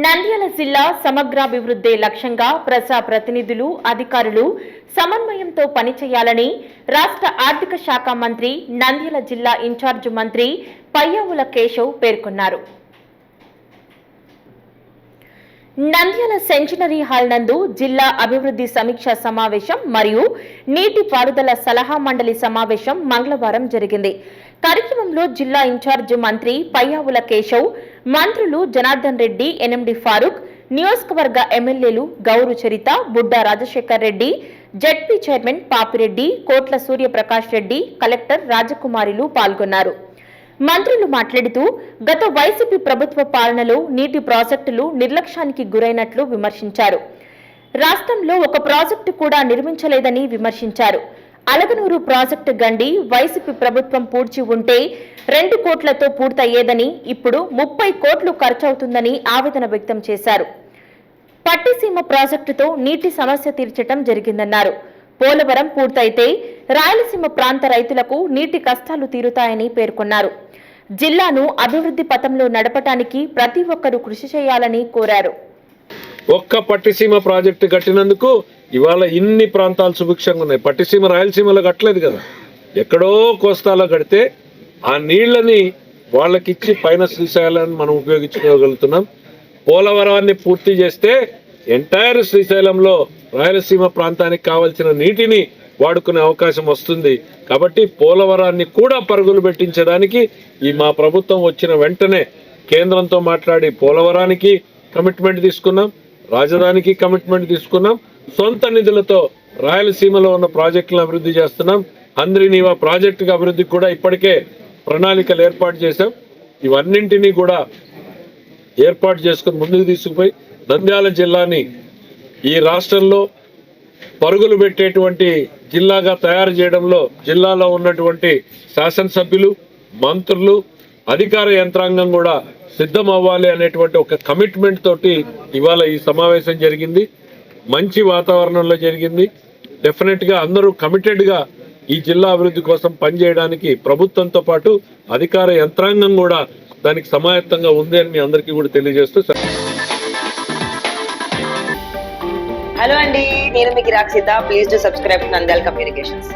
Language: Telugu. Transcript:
నంద్యాల జిల్లా సమగ్రాభివృద్ధి లక్ష్యంగా ప్రజా ప్రతినిధులు, అధికారులు సమన్వయంతో పనిచేయాలని రాష్ట్ర ఆర్థిక శాఖ మంత్రి, నంద్యాల జిల్లా ఇన్ఛార్జ్ మంత్రి పయ్యావుల కేశవ్ పేర్కొన్నారు. నంద్యాల సెంచనరీ హాల్ నందు జిల్లా అభివృద్ధి సమీక్ష సమావేశం మరియు నీటి పారుదల సలహా మండలి సమావేశం మంగళవారం జరిగింది. కార్యక్రమంలో జిల్లా ఇన్ఛార్జ్ మంత్రి పయ్యావుల కేశవ్, మంత్రులు జనార్దన్ రెడ్డి, ఎన్ఎండి ఫారూక్, నియోజకవర్గ ఎమ్మెల్యేలు గౌరు చరిత, బుడ్డా రాజశేఖర్ రెడ్డి, జెడ్పీ చైర్మన్ పాపిరెడ్డి, కోట్ల సూర్యప్రకాష్ రెడ్డి, కలెక్టర్ రాజకుమారిలు పాల్గొన్నారు. మంత్రులు మాట్లాడుతూ గత వైసీపీ ప్రభుత్వ పాలనలో నీటి ప్రాజెక్టులు నిర్లక్ష్యానికి గురైనట్లు విమర్శించారు. రాష్ట్రంలో ఒక ప్రాజెక్టు కూడా నిర్మించలేదని విమర్శించారు. అలగనూరు ప్రాజెక్టు గండి వైసీపీ ప్రభుత్వం పూడ్చి ఉంటే 2 కోట్లతో పూర్తయ్యేదని, ఇప్పుడు 30 కోట్లు ఖర్చవుతుందని ఆవేదన వ్యక్తం చేశారు. పట్టిసీమ ప్రాజెక్టుతో నీటి సమస్య తీర్చడం జరిగిందన్నారు. పోలవరం పూర్తయితే రాయలసీమ ప్రాంత రైతులకు నీటి కష్టాలు తీరుతాయని పేర్కొన్నారు. జిల్లాను అభివృద్ధి పథంలో నడపడానికి ప్రతి ఒక్కరూ కృషి చేయాలని కోరారు. ఒక్క పట్టిసీమ ప్రాజెక్టు కట్టినందుకు ఇవాళ ఇన్ని ప్రాంతాలు సుభిక్షంగా ఉన్నాయి. పట్టిసీమ రాయలసీమలో కట్టలేదు కదా, ఎక్కడో కోస్తాలో కడితే ఆ నీళ్లని వాళ్ళకిచ్చి పైన శ్రీశైలాన్ని మనం ఉపయోగించుకోగలుగుతున్నాం. పోలవరాన్ని పూర్తి చేస్తే ఎంటైర్ శ్రీశైలంలో రాయలసీమ ప్రాంతానికి కావాల్సిన నీటిని వాడుకునే అవకాశం వస్తుంది. కాబట్టి పోలవరాన్ని కూడా పరుగులు పెట్టించడానికి ఈ మా ప్రభుత్వం వచ్చిన వెంటనే కేంద్రంతో మాట్లాడి పోలవరానికి కమిట్మెంట్ తీసుకున్నాం, రాజధానికి కమిట్మెంట్ తీసుకున్నాం, సొంత నిధులతో రాయలసీమలో ఉన్న ప్రాజెక్టులను అభివృద్ధి చేస్తున్నాం. హంద్రీనీవా ప్రాజెక్టు అభివృద్ధికి కూడా ఇప్పటికే ప్రణాళికలు ఏర్పాటు చేశాం. ఇవన్నింటినీ కూడా ఏర్పాటు చేసుకుని ముందుకు తీసుకుపోయి నంద్యాల జిల్లాని ఈ రాష్ట్రంలో పరుగులు పెట్టేటువంటి జిల్లాగా తయారు చేయడంలో జిల్లాలో ఉన్నటువంటి శాసనసభ్యులు, మంత్రులు, అధికార యంత్రాంగం కూడా సిద్ధం అవ్వాలి అనేటువంటి ఒక కమిట్మెంట్ తోటి ఇవాళ ఈ సమావేశం జరిగింది. మంచి వాతావరణంలో జరిగింది. డెఫినెట్గా అందరూ కమిటెడ్గా ఈ జిల్లా అభివృద్ధి కోసం పనిచేయడానికి ప్రభుత్వంతో పాటు అధికార యంత్రాంగం కూడా దానికి సమాయత్తంగా ఉంది అని మీ అందరికీ కూడా తెలియజేస్తూ. హలో అండి, నేను మీకు Rakshitha. Please do subscribe to Nandyal communications.